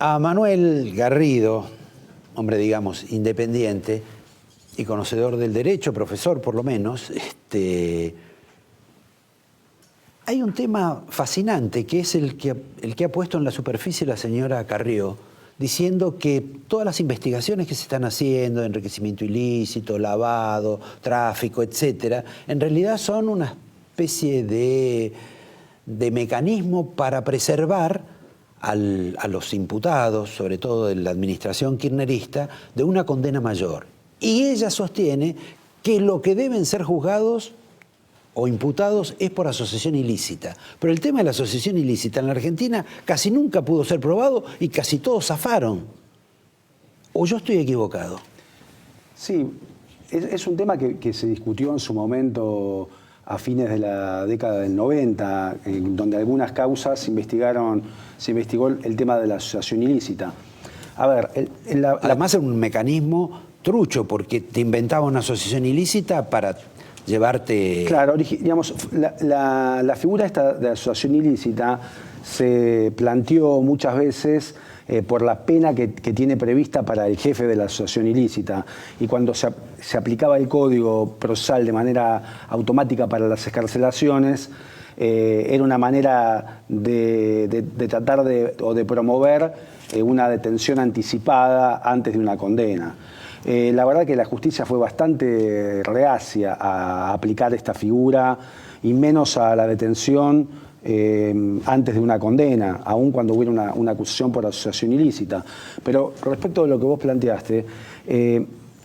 A Manuel Garrido, hombre, digamos, independiente y conocedor del derecho, profesor por lo menos, hay un tema fascinante que es el que ha puesto en la superficie la señora Carrió, diciendo que todas las investigaciones que se están haciendo de enriquecimiento ilícito, lavado, tráfico, etcétera, en realidad son una especie de mecanismo para preservar a los imputados, sobre todo de la administración kirchnerista, de una condena mayor. Y ella sostiene que lo que deben ser juzgados o imputados es por asociación ilícita. Pero el tema de la asociación ilícita en la Argentina casi nunca pudo ser probado y casi todos zafaron. ¿O yo estoy equivocado? Sí, es un tema que se discutió en su momento a fines de la década del 90, en donde algunas causas se investigó el tema de la asociación ilícita. A ver, además era un mecanismo trucho, porque te inventaba una asociación ilícita para llevarte... Claro, digamos, la figura esta de asociación ilícita se planteó muchas veces por la pena que tiene prevista para el jefe de la asociación ilícita. Y cuando se aplicaba el Código Procesal de manera automática para las excarcelaciones, era una manera de tratar o de promover una detención anticipada antes de una condena. La verdad que la justicia fue bastante reacia a aplicar esta figura y menos a la detención antes de una condena, aun cuando hubiera una acusación por asociación ilícita. Pero respecto de lo que vos planteaste,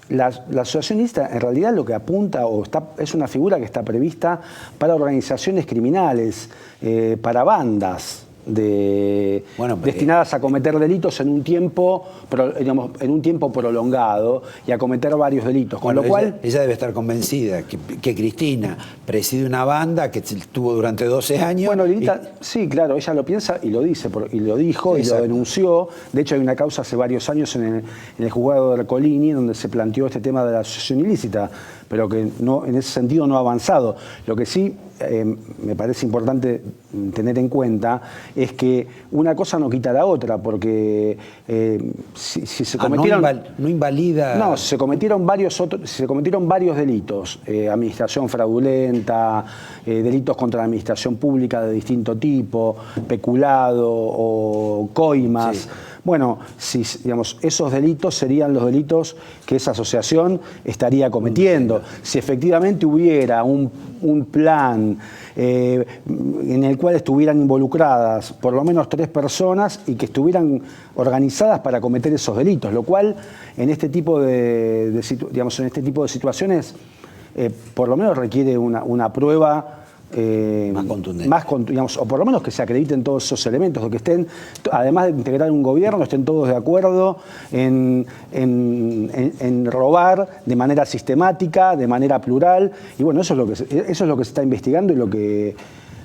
la asociación ilícita en realidad lo que apunta es una figura que está prevista para organizaciones criminales, para bandas destinadas a cometer delitos en un tiempo prolongado y a cometer varios delitos. Con lo cual, ella debe estar convencida que Cristina preside una banda que tuvo durante 12 años. Bueno, Lilita, sí, claro, ella lo piensa y lo dice, y lo dijo. Exacto. Y lo denunció. De hecho, hay una causa hace varios años en el juzgado de Ercolini donde se planteó este tema de la asociación ilícita, pero que no, en ese sentido no ha avanzado. Lo que sí me parece importante tener en cuenta es que una cosa no quita la otra, porque si se cometieron... no invalida... No, se cometieron varios delitos, administración fraudulenta, delitos contra la administración pública de distinto tipo, peculado o coimas... Sí. Bueno, digamos, esos delitos serían los delitos que esa asociación estaría cometiendo. Si efectivamente hubiera un plan en el cual estuvieran involucradas por lo menos 3 personas y que estuvieran organizadas para cometer esos delitos, lo cual en este tipo de situaciones por lo menos requiere una prueba más contundente. Digamos, o por lo menos que se acrediten todos esos elementos, o que estén, además de integrar un gobierno, estén todos de acuerdo en robar de manera sistemática, de manera plural. Y bueno, eso es lo que se está investigando y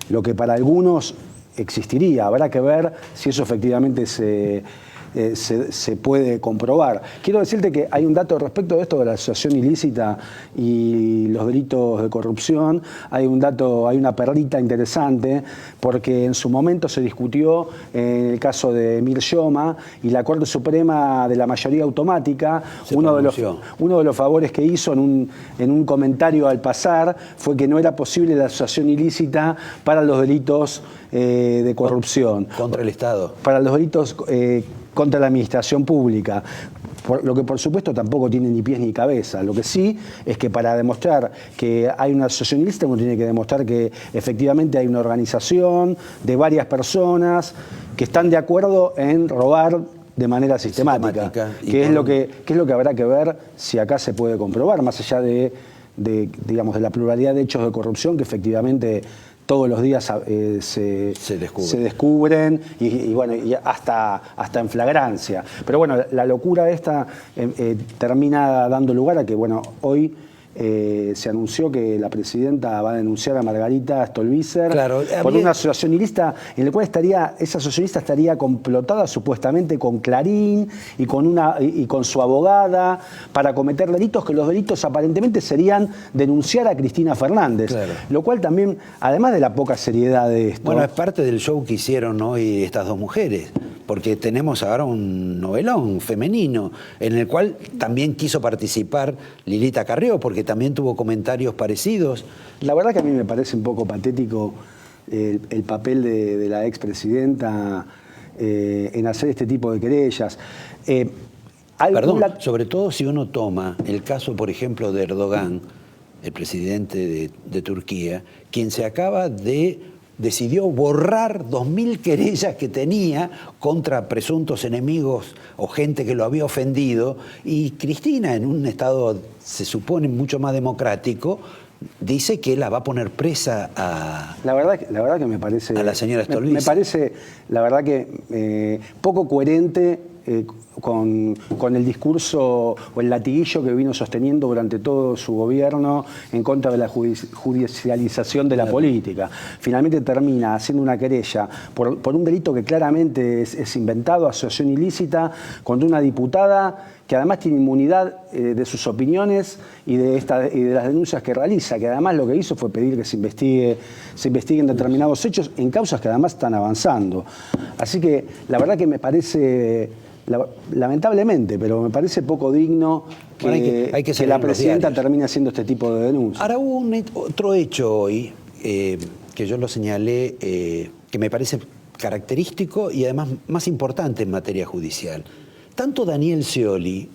lo que para algunos existiría. Habrá que ver si eso efectivamente se puede comprobar. Quiero decirte que hay un dato respecto de esto de la asociación ilícita y los delitos de corrupción. Hay una perlita interesante, porque en su momento se discutió en el caso de Emir Yoma y la Corte Suprema de la mayoría automática, uno de los favores que hizo en un comentario al pasar fue que no era posible la asociación ilícita para los delitos de corrupción. Contra el Estado. Para los delitos contra la administración pública, lo que por supuesto tampoco tiene ni pies ni cabeza. Lo que sí es que para demostrar que hay una asociación ilícita uno tiene que demostrar que efectivamente hay una organización de varias personas que están de acuerdo en robar de manera sistemática. Que es lo que habrá que ver si acá se puede comprobar, más allá de la pluralidad de hechos de corrupción que efectivamente todos los días se descubren y bueno, y hasta en flagrancia. Pero bueno, la locura esta termina dando lugar a que, bueno, hoy se anunció que la presidenta va a denunciar a Margarita Stolbizer por una asociación ilícita en la cual esa asociación ilícita estaría complotada supuestamente con Clarín y con su abogada para cometer delitos, que los delitos aparentemente serían denunciar a Cristina Fernández. Claro. Lo cual también, además de la poca seriedad de esto... Bueno, es parte del show que hicieron hoy estas dos mujeres. porque tenemos ahora un novelón femenino en el cual también quiso participar Lilita Carrió, porque también tuvo comentarios parecidos. La verdad que a mí me parece un poco patético el papel de la expresidenta en hacer este tipo de querellas. Perdón, sobre todo si uno toma el caso, por ejemplo, de Erdogan, el presidente de Turquía, quien decidió borrar 2.000 querellas que tenía contra presuntos enemigos o gente que lo había ofendido, y Cristina, en un estado, se supone, mucho más democrático, dice que la va a poner presa a... La verdad que me parece... A la señora Stolbizer. Me parece, la verdad que poco coherente con el discurso o el latiguillo que vino sosteniendo durante todo su gobierno en contra de la judicialización de la política. Finalmente termina haciendo una querella por un delito que claramente es inventado, asociación ilícita, contra una diputada que además tiene inmunidad de sus opiniones y de las denuncias que realiza, que además lo que hizo fue pedir que se investiguen determinados hechos en causas que además están avanzando. Así que la verdad que me parece, lamentablemente, pero me parece poco digno que la presidenta termine haciendo este tipo de denuncias. Ahora hubo otro hecho hoy, que yo lo señalé, que me parece característico y además más importante en materia judicial. Tanto Daniel Scioli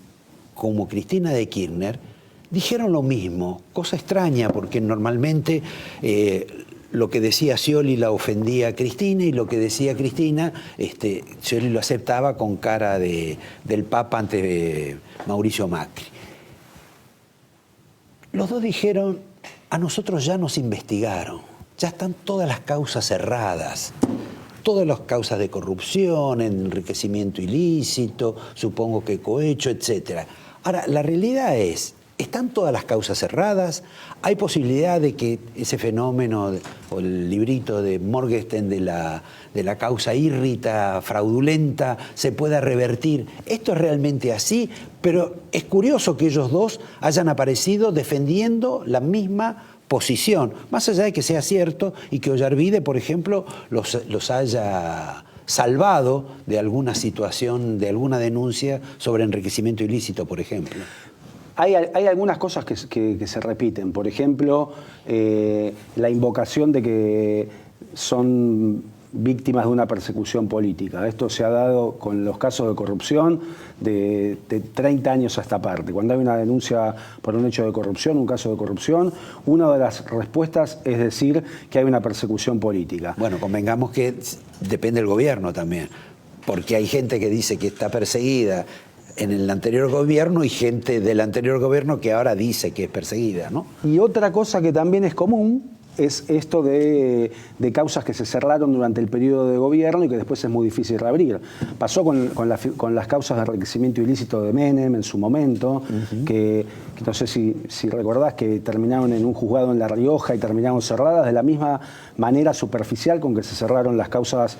como Cristina de Kirchner dijeron lo mismo, cosa extraña porque normalmente lo que decía Scioli la ofendía a Cristina y lo que decía Cristina, Scioli lo aceptaba con cara del Papa ante Mauricio Macri. Los dos dijeron, a nosotros ya nos investigaron, ya están todas las causas cerradas. Todas las causas de corrupción, enriquecimiento ilícito, supongo que cohecho, etc. Ahora, la realidad ¿están todas las causas cerradas? ¿Hay posibilidad de que ese fenómeno o el librito de Morgenstern de la causa írrita, fraudulenta, se pueda revertir? Esto es realmente así, pero es curioso que ellos dos hayan aparecido defendiendo la misma posición, más allá de que sea cierto y que Ollarvide, por ejemplo, los haya salvado de alguna situación, de alguna denuncia sobre enriquecimiento ilícito, por ejemplo. Hay algunas cosas que se repiten. Por ejemplo, la invocación de que son víctimas de una persecución política. Esto se ha dado con los casos de corrupción de 30 años a esta parte. Cuando hay una denuncia por un hecho de corrupción, un caso de corrupción, una de las respuestas es decir que hay una persecución política. Bueno, convengamos que depende del gobierno también, porque hay gente que dice que está perseguida en el anterior gobierno y gente del anterior gobierno que ahora dice que es perseguida, ¿no? Y otra cosa que también es común es esto de causas que se cerraron durante el periodo de gobierno y que después es muy difícil reabrir. Pasó con las causas de enriquecimiento ilícito de Menem en su momento, que no sé si recordás que terminaron en un juzgado en La Rioja y terminaron cerradas de la misma manera superficial con que se cerraron las causas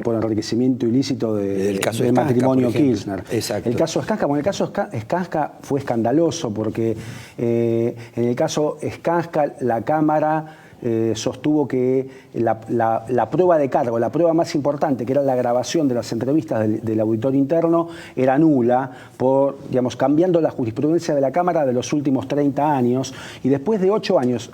por enriquecimiento ilícito del matrimonio Kirchner. Exacto. El caso Skanska, bueno, el caso Skanska fue escandaloso porque en el caso Skanska la Cámara sostuvo que la prueba de cargo, la prueba más importante, que era la grabación de las entrevistas del auditor interno, era nula, cambiando la jurisprudencia de la Cámara de los últimos 30 años, y después de 8 años,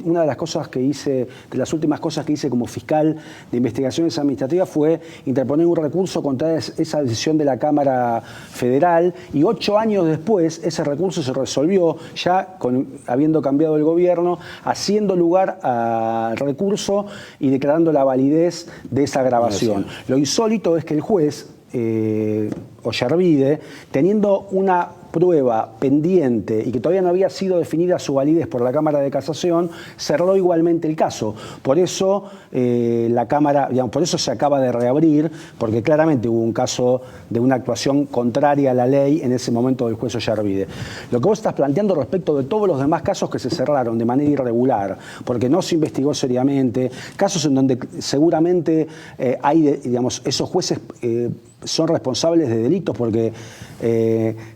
una de las cosas que hice, de las últimas cosas que hice como fiscal de investigaciones administrativas fue interponer un recurso contra esa decisión de la Cámara Federal, y 8 años después ese recurso se resolvió ya habiendo cambiado el gobierno, haciendo lugar al recurso y declarando la validez de esa grabación. Lo insólito es que el juez Ollarvide, teniendo una prueba pendiente y que todavía no había sido definida su validez por la Cámara de Casación, cerró igualmente el caso. Por eso la Cámara, por eso se acaba de reabrir, porque claramente hubo un caso de una actuación contraria a la ley en ese momento del juez Ollarvide. Lo que vos estás planteando respecto de todos los demás casos que se cerraron de manera irregular, porque no se investigó seriamente, casos en donde seguramente hay, esos jueces son responsables de delitos porque,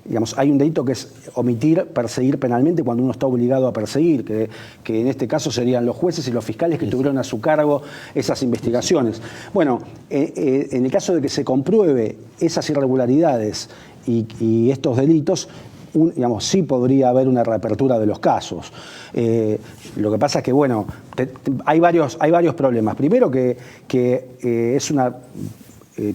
digamos, hay un delito que es omitir, perseguir penalmente cuando uno está obligado a perseguir, que en este caso serían los jueces y los fiscales que tuvieron a su cargo esas investigaciones. Bueno, en el caso de que se compruebe esas irregularidades y estos delitos, digamos, sí podría haber una reapertura de los casos. Lo que pasa es que, bueno, hay varios problemas. Primero que es una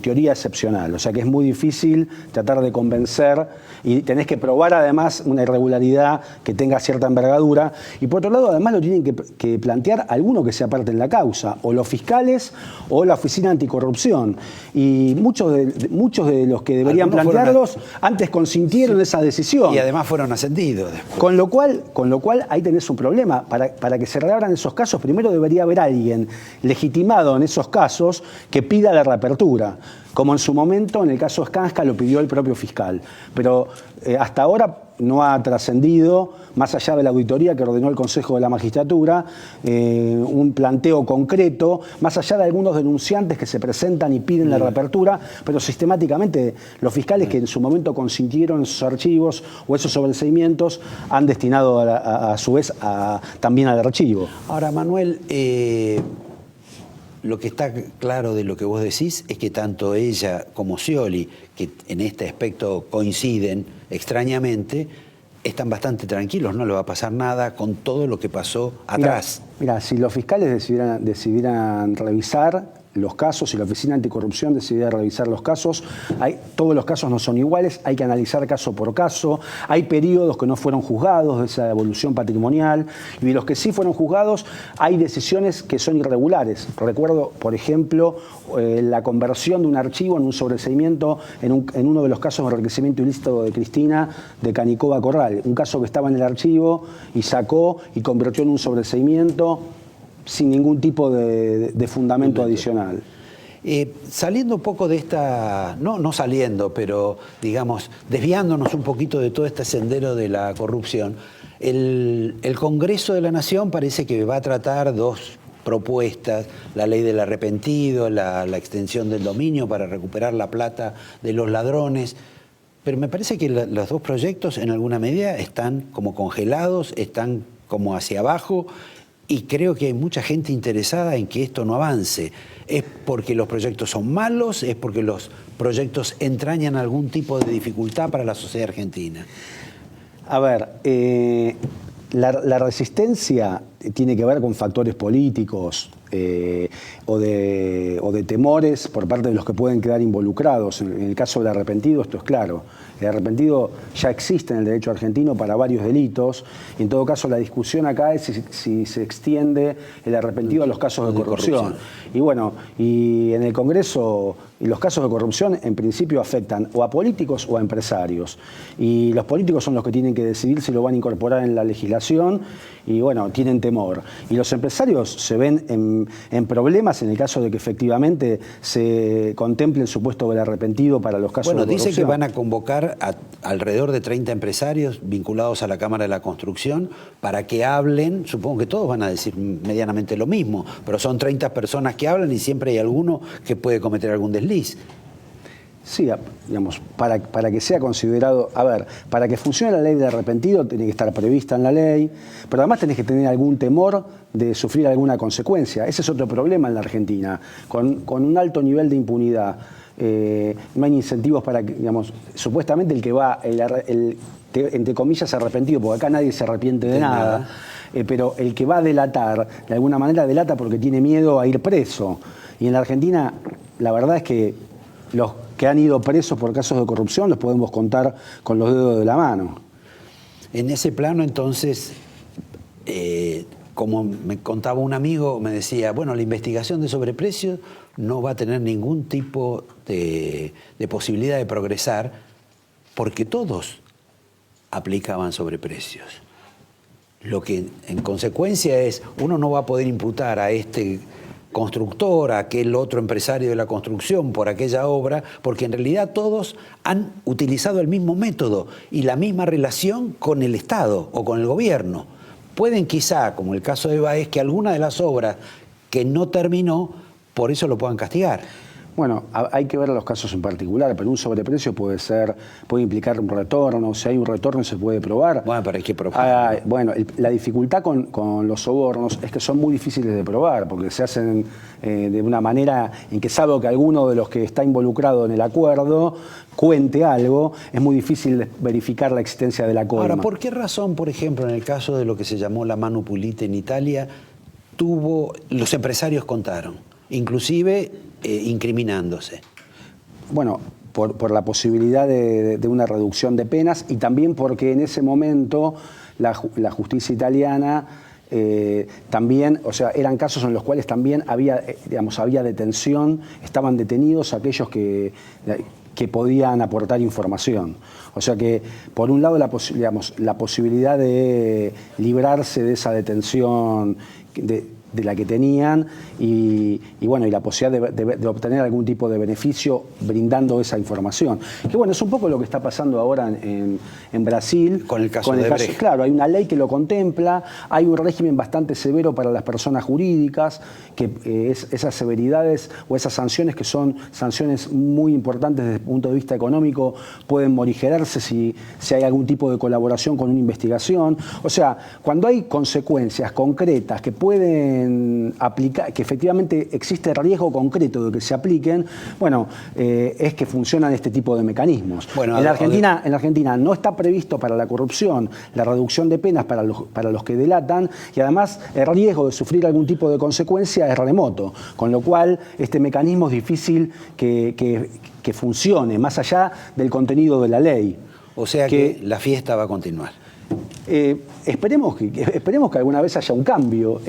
teoría excepcional, o sea que es muy difícil tratar de convencer y tenés que probar además una irregularidad que tenga cierta envergadura, y por otro lado además lo tienen que plantear alguno que sea parte en la causa, o los fiscales o la Oficina Anticorrupción, y muchos de los que deberían plantearlos antes consintieron esa decisión. Y además fueron ascendidos después. Con lo cual ahí tenés un problema. Para que se reabran esos casos, primero debería haber alguien legitimado en esos casos que pida la reapertura, como en su momento en el caso Skanska lo pidió el propio fiscal. Pero hasta ahora no ha trascendido, más allá de la auditoría que ordenó el Consejo de la Magistratura, un planteo concreto, más allá de algunos denunciantes que se presentan y piden la reapertura, pero sistemáticamente los fiscales que en su momento consintieron esos archivos o esos sobreseimientos han destinado a su vez también al archivo. Ahora, Manuel, lo que está claro de lo que vos decís es que tanto ella como Scioli, que en este aspecto coinciden extrañamente, están bastante tranquilos, no le va a pasar nada con todo lo que pasó atrás. Mira, si los fiscales decidieran revisar los casos, si la Oficina Anticorrupción decidiera revisar los casos, todos los casos no son iguales, hay que analizar caso por caso, hay periodos que no fueron juzgados de esa evolución patrimonial, y de los que sí fueron juzgados hay decisiones que son irregulares. Recuerdo, por ejemplo, la conversión de un archivo en un sobreseimiento en uno de los casos de enriquecimiento ilícito de Cristina de Canicova Corral, un caso que estaba en el archivo y sacó y convirtió en un sobreseimiento sin ningún tipo de fundamento adicional. Saliendo un poco de esta, no saliendo, pero digamos, desviándonos un poquito de todo este sendero de la corrupción, el Congreso de la Nación parece que va a tratar dos propuestas, la ley del arrepentido, la extensión del dominio para recuperar la plata de los ladrones, pero me parece que los dos proyectos en alguna medida están como congelados, están como hacia abajo, y creo que hay mucha gente interesada en que esto no avance. ¿Es porque los proyectos son malos? ¿Es porque los proyectos entrañan algún tipo de dificultad para la sociedad argentina? A ver, la resistencia tiene que ver con factores políticos o de temores por parte de los que pueden quedar involucrados. En el caso del arrepentido esto es claro. El arrepentido ya existe en el derecho argentino para varios delitos, y en todo caso la discusión acá es si se extiende el arrepentido a los casos de corrupción. Y bueno, y en el Congreso los casos de corrupción en principio afectan o a políticos o a empresarios. Y los políticos son los que tienen que decidir si lo van a incorporar en la legislación, y bueno, tienen temor. Y los empresarios se ven en problemas en el caso de que efectivamente se contemple el supuesto del arrepentido para los casos de corrupción. Bueno, dice que van a convocar a alrededor de 30 empresarios vinculados a la Cámara de la Construcción para que hablen. Supongo que todos van a decir medianamente lo mismo, pero son 30 personas que hablan y siempre hay alguno que puede cometer algún desliz. Sí, digamos, para que sea considerado, a ver, para que funcione la ley del arrepentido tiene que estar prevista en la ley, pero además tenés que tener algún temor de sufrir alguna consecuencia. Ese es otro problema en la Argentina, con un alto nivel de impunidad. No hay incentivos para que, digamos, supuestamente el que va, entre comillas, arrepentido, porque acá nadie se arrepiente de nada. Pero el que va a delatar, de alguna manera delata porque tiene miedo a ir preso. Y en la Argentina, la verdad es que los que han ido presos por casos de corrupción los podemos contar con los dedos de la mano. En ese plano, entonces, como me contaba un amigo, me decía, bueno, la investigación de sobreprecios no va a tener ningún tipo de posibilidad de progresar porque todos aplicaban sobreprecios. Lo que en consecuencia es, uno no va a poder imputar a este constructor, a aquel otro empresario de la construcción por aquella obra, porque en realidad todos han utilizado el mismo método y la misma relación con el Estado o con el gobierno. Pueden quizá, como el caso de Báez, que alguna de las obras que no terminó, por eso lo puedan castigar. Bueno, hay que ver los casos en particular, pero un sobreprecio puede implicar un retorno. Si hay un retorno se puede probar. Bueno, pero hay que probar. Bueno, la dificultad con los sobornos es que son muy difíciles de probar, porque se hacen de una manera en que, salvo que alguno de los que está involucrado en el acuerdo cuente algo, es muy difícil verificar la existencia de la coima. Ahora, ¿por qué razón, por ejemplo, en el caso de lo que se llamó la Manu Pulite en Italia, los empresarios contaron, inclusive incriminándose? Bueno, por la posibilidad de una reducción de penas y también porque en ese momento la justicia italiana también, o sea, eran casos en los cuales también había detención, estaban detenidos aquellos que podían aportar información. O sea que, por un lado, la posibilidad de librarse de esa detención de la que tenían y la posibilidad de obtener algún tipo de beneficio brindando esa información. Que bueno, es un poco lo que está pasando ahora en Brasil. Con el caso de Brecht. Claro, hay una ley que lo contempla, hay un régimen bastante severo para las personas jurídicas, que esas severidades o esas sanciones, que son sanciones muy importantes desde el punto de vista económico, pueden morigerarse si hay algún tipo de colaboración con una investigación. O sea, cuando hay consecuencias concretas que pueden aplicar, que efectivamente existe riesgo concreto de que se apliquen, bueno, es que funcionan este tipo de mecanismos. Bueno, en la Argentina no está previsto para la corrupción la reducción de penas para los que delatan, y además el riesgo de sufrir algún tipo de consecuencia es remoto, con lo cual este mecanismo es difícil que funcione más allá del contenido de la ley. O sea que la fiesta va a continuar. Esperemos que alguna vez haya un cambio.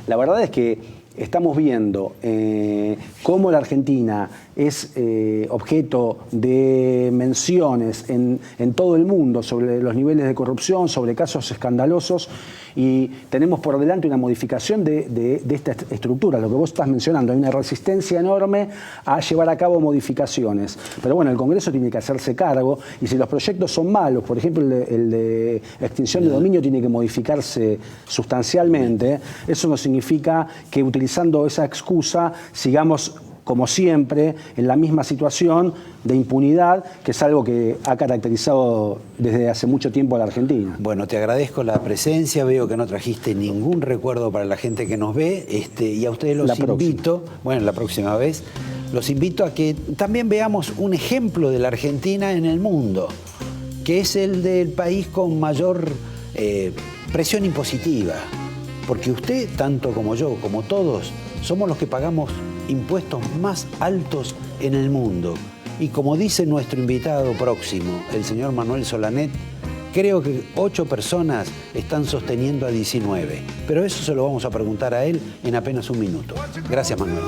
La verdad es que estamos viendo cómo la Argentina es objeto de menciones en todo el mundo sobre los niveles de corrupción, sobre casos escandalosos, y tenemos por delante una modificación de esta estructura, lo que vos estás mencionando. Hay una resistencia enorme a llevar a cabo modificaciones. Pero bueno, el Congreso tiene que hacerse cargo, y si los proyectos son malos, por ejemplo el de extinción de dominio tiene que modificarse sustancialmente, eso no significa que utilizando esa excusa sigamos, como siempre, en la misma situación de impunidad, que es algo que ha caracterizado desde hace mucho tiempo a la Argentina. Bueno, te agradezco la presencia, veo que no trajiste ningún recuerdo para la gente que nos ve, y a ustedes los invito, bueno, la próxima vez, los invito a que también veamos un ejemplo de la Argentina en el mundo, que es el del país con mayor presión impositiva, porque usted, tanto como yo, como todos, somos los que pagamos impuestos más altos en el mundo. Y como dice nuestro invitado próximo, el señor Manuel Solanet, creo que 8 personas están sosteniendo a 19. Pero eso se lo vamos a preguntar a él en apenas un minuto. Gracias, Manuel.